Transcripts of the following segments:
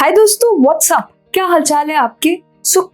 हाय दोस्तों, व्हाट्सअप, क्या हालचाल है आपके।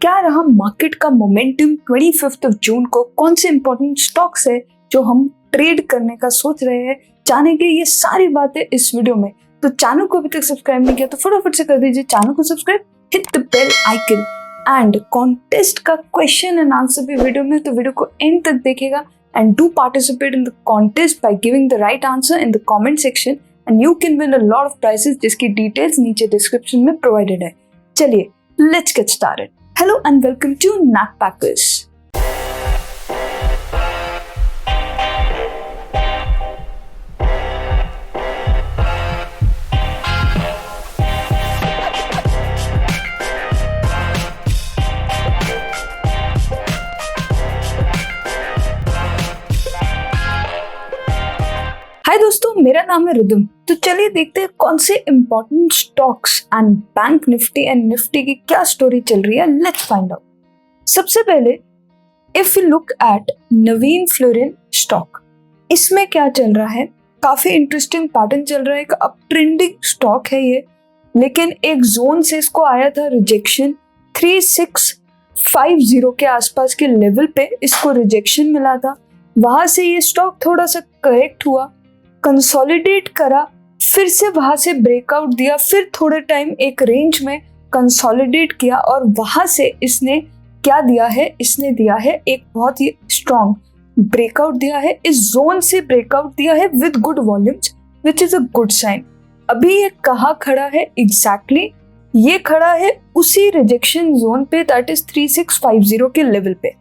क्या रहा मार्केट का मोमेंटम 25 जून को, कौन से इंपॉर्टेंट स्टॉक्स है जो हम ट्रेड करने का सोच रहे हैं, जानेंगे ये सारी बातें इस वीडियो में। तो चैनल को अभी तक सब्सक्राइब नहीं किया तो फटाफट से कर दीजिए चैनल को subscribe, hit the bell icon. And contest का क्वेश्चन एंड आंसर भी वीडियो में, तो वीडियो को एंड तक देखेगा and do participate in the contest by giving the right answer in the comment section and you can win a lot of prizes जिसकी details नीचे description में provided है। चलिए, let's get started. Hello and welcome to Knacpackers. हाय दोस्तों, मेरा नाम है rhythm. तो चलिए देखते हैं कौन से important stocks and bank Nifty and Nifty की क्या स्टोरी चल रही है। Let's find out. सबसे पहले if you look at Naveen fluorine stock, इसमें क्या चल रहा है, काफी इंटरेस्टिंग पैटर्न चल रहा है। एक अप ट्रेंडिंग स्टॉक है ये, लेकिन एक जोन से इसको आया था रिजेक्शन। 3650 के आसपास के लेवल पे इसको रिजेक्शन मिला था। वहां से ये स्टॉक थोड़ा सा करेक्ट हुआ, कंसोलिडेट करा, फिर से वहां से ब्रेकआउट दिया, फिर थोड़े टाइम एक रेंज में कंसोलिडेट किया और वहां से इसने क्या दिया है, इसने दिया है एक बहुत ही स्ट्रॉन्ग ब्रेकआउट दिया है। इस जोन से ब्रेकआउट दिया है with good volumes which is a good sign. अभी ये कहाँ खड़ा है एग्जैक्टली, ये खड़ा है उसी रिजेक्शन जोन पे, दैट इज 3650 के लेवल पे।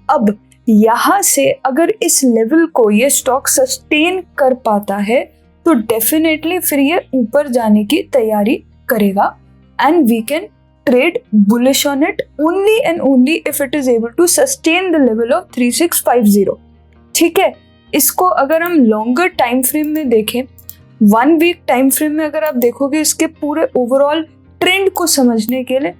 अब यहाँ से अगर इस लेवल को ये स्टॉक सस्टेन कर पाता है तो डेफिनेटली फिर ये ऊपर जाने की तैयारी करेगा and we can trade bullish on it only and only if it is able to sustain the level of 3650। ठीक है, इसको अगर हम लॉन्गर टाइम फ्रेम में देखें, 1 वीक टाइम फ्रेम में अगर आप देखोगे इसके पूरे ओवरऑल ट्रेंड को समझने के लिए,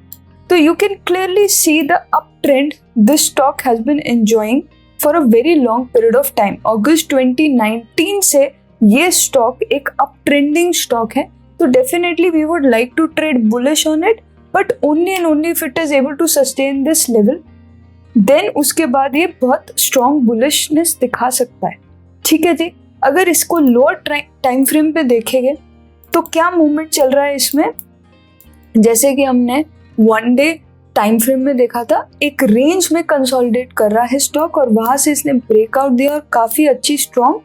तो you can clearly see the uptrend this stock has been enjoying for a very long period of time. अगस्त 2019 से ये स्टॉक एक uptrending स्टॉक है, तो definitely we would like to trade bullish on it, but only and only if it is able to sustain this level. Then उसके बाद ये बहुत strong bullishness दिखा सकता है। ठीक है जी, अगर इसको लोअर टाइम फ्रेम पे देखेंगे तो क्या मूवमेंट चल रहा है इसमें, जैसे कि हमने 1 डे टाइम फ्रेम में देखा था, एक रेंज में कंसोलिडेट कर रहा है स्टॉक और वहां से इसने ब्रेकआउट दिया और काफी अच्छी स्ट्रॉन्ग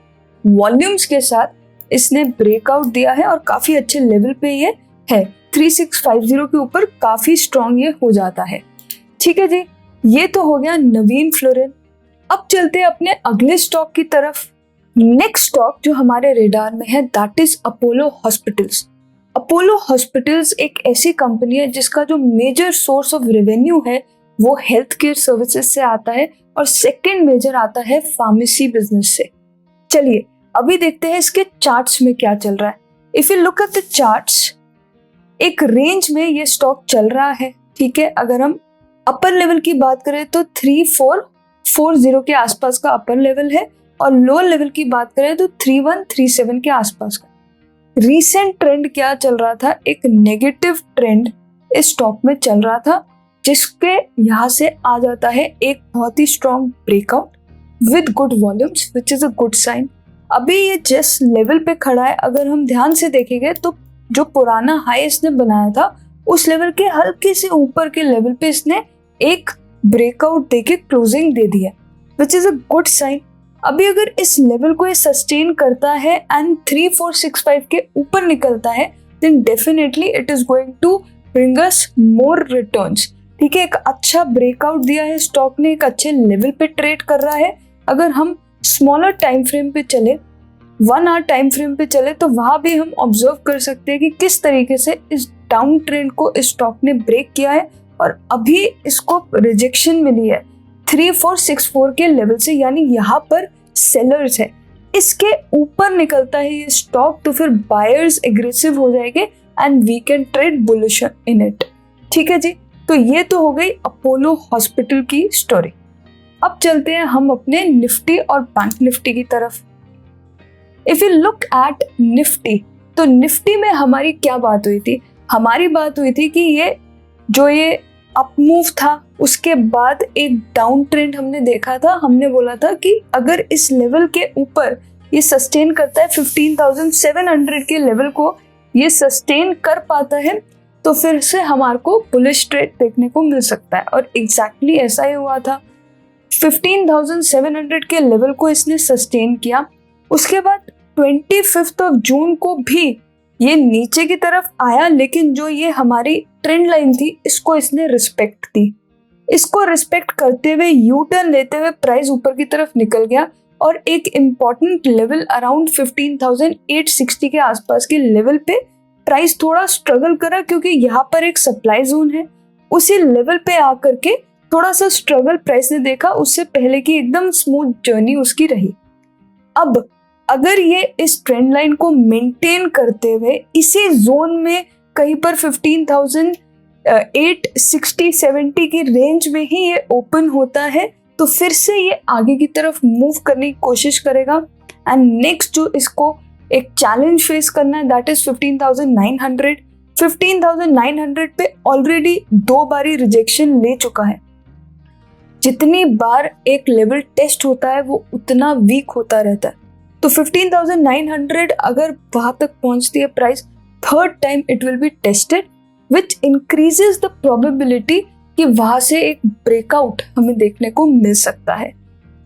वॉल्यूम्स के साथ इसने ब्रेकआउट दिया है और काफी अच्छे लेवल पे ये है। 3650 के ऊपर काफी स्ट्रॉन्ग ये हो जाता है। ठीक है जी, ये तो हो गया नवीन फ्लोरिन। अब चलते हैं अपने अगले स्टॉक की तरफ। नेक्स्ट स्टॉक जो हमारे रेडार में है that is Apollo hospitals. Apollo hospitals एक ऐसी कंपनी है जिसका जो मेजर सोर्स ऑफ रेवेन्यू है वो हेल्थ केयर सर्विसेज से आता है और सेकंड मेजर आता है फार्मेसी बिजनेस से। चलिए अभी देखते हैं इसके चार्ट्स में क्या चल रहा है। If you look at the charts, एक रेंज में ये स्टॉक चल रहा है। ठीक है, अगर हम अपर लेवल की बात करें तो 3440 के आसपास का अपर लेवल है और लोअर लेवल की बात करें तो 3137 के आसपास का। रीसेंट ट्रेंड क्या चल रहा था, एक नेगेटिव ट्रेंड इस स्टॉक में चल रहा था, जिसके यहाँ से आ जाता है एक बहुत ही strong breakout with good volumes which is a good sign. अभी ये जिस लेवल पे खड़ा है, अगर हम ध्यान से देखेंगे तो जो पुराना हाई इसने बनाया था उस लेवल के हल्के से ऊपर के लेवल पे इसने एक ब्रेकआउट देके क्लोजिंग दे दी है which is a good sign. अभी अगर इस लेवल को ये सस्टेन करता है एंड 3465 के ऊपर निकलता है then definitely it is going to bring us more returns. ठीक है, एक अच्छा ब्रेकआउट दिया है स्टॉक ने, एक अच्छे लेवल पे ट्रेड कर रहा है। अगर हम स्मॉलर टाइम फ्रेम पे चले, 1 आवर टाइम फ्रेम पे चले, तो वहां भी हम ऑब्जर्व कर सकते हैं कि किस तरीके से इस डाउन ट्रेंड को इस स्टॉक ने ब्रेक किया है और अभी इसको रिजेक्शन मिली है 3464 के लेवल से, यानी यहाँ पर सेलर्स है। इसके ऊपर निकलता है ये स्टॉक तो फिर बायर्स एग्रेसिव हो जाएंगे and we can trade bullish in it. ठीक है जी, तो ये तो हो गई अपोलो हॉस्पिटल की स्टोरी। अब चलते हैं हम अपने निफ्टी और बैंक निफ्टी की तरफ। If you look at Nifty, तो निफ्टी में हमारी क्या बात हुई थी, हमारी बात हुई थी कि ये अप मूव था, उसके बाद एक डाउन ट्रेंड हमने देखा था। हमने बोला था कि अगर इस लेवल के ऊपर ये सस्टेन करता है, 15,700 के लेवल को ये सस्टेन कर पाता है, तो फिर से हमारे को बुलिश ट्रेड देखने को मिल सकता है। और एग्जैक्टली ऐसा ही हुआ था। 15,700 के लेवल को इसने सस्टेन किया। उसके बाद 25 जून को भी ये नीचे की तरफ आया, लेकिन जो ये हमारी ट्रेंड लाइन थी इसको इसने रिस्पेक्ट दी। इसको रिस्पेक्ट करते हुए यू टर्न लेते हुए प्राइस ऊपर की तरफ निकल गया और एक इम्पॉर्टेंट लेवल अराउंड 15,860 के आसपास के लेवल पे प्राइस थोड़ा स्ट्रगल करा, क्योंकि यहाँ पर एक सप्लाई जोन है। उसी लेवल पे आकर के थोड़ा सा स्ट्रगल प्राइस ने देखा, उससे पहले की एकदम स्मूथ जर्नी उसकी रही। अब अगर ये इस ट्रेंड लाइन को मेंटेन करते हुए इसी जोन में कहीं पर 15,860-70 की रेंज में ही ये ओपन होता है, तो फिर से ये आगे की तरफ मूव करने की कोशिश करेगा। एंड नेक्स्ट जो इसको एक चैलेंज फेस करना है, दैट इज 15,900। 15,900 पे ऑलरेडी 2 बारी रिजेक्शन ले चुका है। जितनी बार एक लेवल टेस्ट होता है वो उतना वीक होता रहता है। तो 15,900 अगर वहां तक पहुंचती है price, third time it will be tested, which increases the probability कि वहां से एक ब्रेकआउट हमें देखने को मिल सकता है।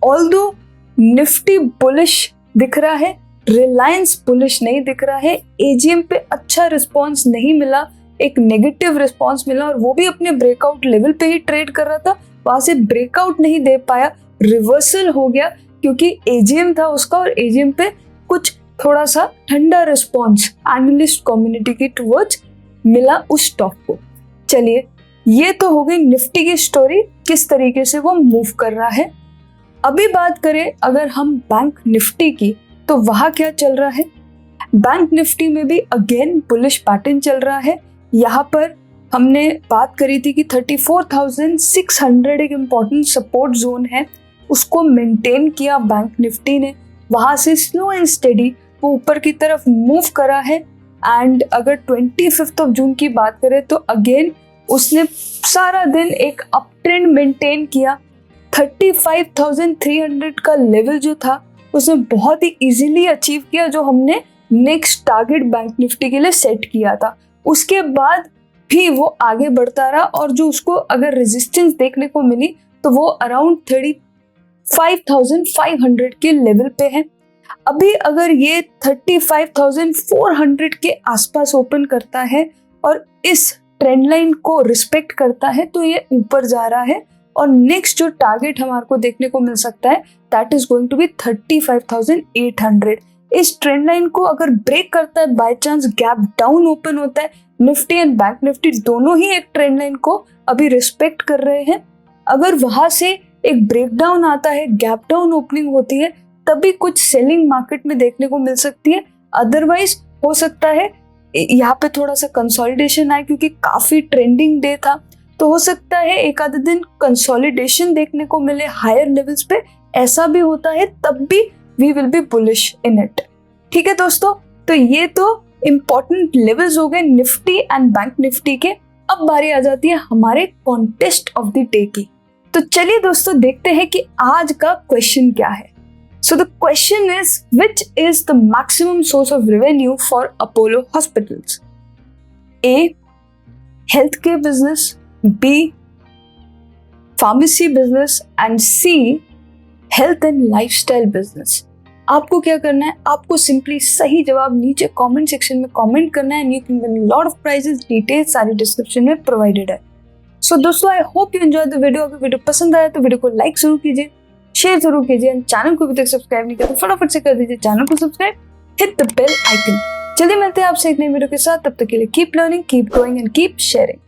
ऑल्दो निफ्टी बुलिश दिख रहा है, रिलायंस बुलिश नहीं दिख रहा है। एजीएम पे अच्छा रिस्पॉन्स नहीं मिला, एक नेगेटिव रिस्पॉन्स मिला और वो भी अपने ब्रेकआउट लेवल पे ही ट्रेड कर रहा था, वहां से ब्रेकआउट नहीं दे पाया, रिवर्सल हो गया क्योंकि एजीएम था उसका और एजीएम पे कुछ थोड़ा सा ठंडा रिस्पॉन्स एनालिस्ट कम्युनिटी की टुवर्ड्स मिला उस स्टॉक को। चलिए, ये तो हो गई निफ्टी की स्टोरी, किस तरीके से वो मूव कर रहा है। अभी बात करें अगर हम बैंक निफ्टी की, तो वहां क्या चल रहा है। बैंक निफ्टी में भी अगेन बुलिश पैटर्न चल रहा है। यहाँ पर हमने बात करी थी कि 34,600 एक इम्पॉर्टेंट सपोर्ट जोन है, उसको मेंटेन किया बैंक निफ्टी ने। वहां से स्लो एंड स्टेडी वो ऊपर की तरफ मूव करा है। एंड अगर 25 जून की बात करें तो अगेन उसने सारा दिन एक अप ट्रेंड मेंटेन किया। 35,300 का लेवल जो था उसने बहुत ही इजीली अचीव किया, जो हमने नेक्स्ट टारगेट बैंक निफ्टी के लिए सेट किया था। उसके बाद भी वो आगे बढ़ता रहा और जो उसको अगर रेजिस्टेंस देखने को मिली तो वो अराउंड 35,500 के लेवल पे है। अभी अगर ये 35,400 के आसपास ओपन करता है और इस ट्रेंड लाइन को रिस्पेक्ट करता है तो ये ऊपर जा रहा है और नेक्स्ट जो टारगेट हमारे को देखने को मिल सकता है that is going to be 35,800। इस ट्रेंड लाइन को अगर ब्रेक करता है, by chance gap down open होता है, निफ्टी एंड बैंक निफ्टी दोनों ही एक ट्रेंड लाइन को अभी रिस्पेक्ट कर रहे हैं। अगर वहां से एक ब्रेकडाउन आता है, गैप डाउन ओपनिंग होती है, तभी कुछ सेलिंग मार्केट में देखने को मिल सकती है। अदरवाइज हो सकता है यहाँ पे थोड़ा सा कंसोलिडेशन आए, क्योंकि काफी ट्रेंडिंग डे था, तो हो सकता है एक आधे दिन कंसोलिडेशन देखने को मिले हायर लेवल्स पे। ऐसा भी होता है, तब भी we will be bullish in it. ठीक है दोस्तों, तो ये तो इंपॉर्टेंट लेवल्स हो गए निफ्टी एंड बैंक निफ्टी के। अब बारी आ जाती है हमारे कॉन्टेस्ट ऑफ द डे की। तो चलिए दोस्तों देखते हैं कि आज का क्वेश्चन क्या है। So the question is, which is the maximum source of revenue for Apollo Hospitals? A. Healthcare business, B. Pharmacy business and C. Health and lifestyle business. आपको क्या करना है, आपको सिंपली सही जवाब नीचे कमेंट सेक्शन में कमेंट करना है and you can win lot of prizes. Details सारी डिस्क्रिप्शन में प्रोवाइडेड है। सो दोस्तों, I hope you enjoy the video. अगर वीडियो पसंद आया तो वीडियो को लाइक जरूर कीजिए, शेयर जरूर कीजिए एंड चैनल को अभी तक सब्सक्राइब नहीं किया तो फटाफट से कर दीजिए चैनल को subscribe, hit the bell icon. चलिए मिलते हैं आपसे एक नई वीडियो के साथ, तब तक के लिए keep learning, keep growing and keep sharing.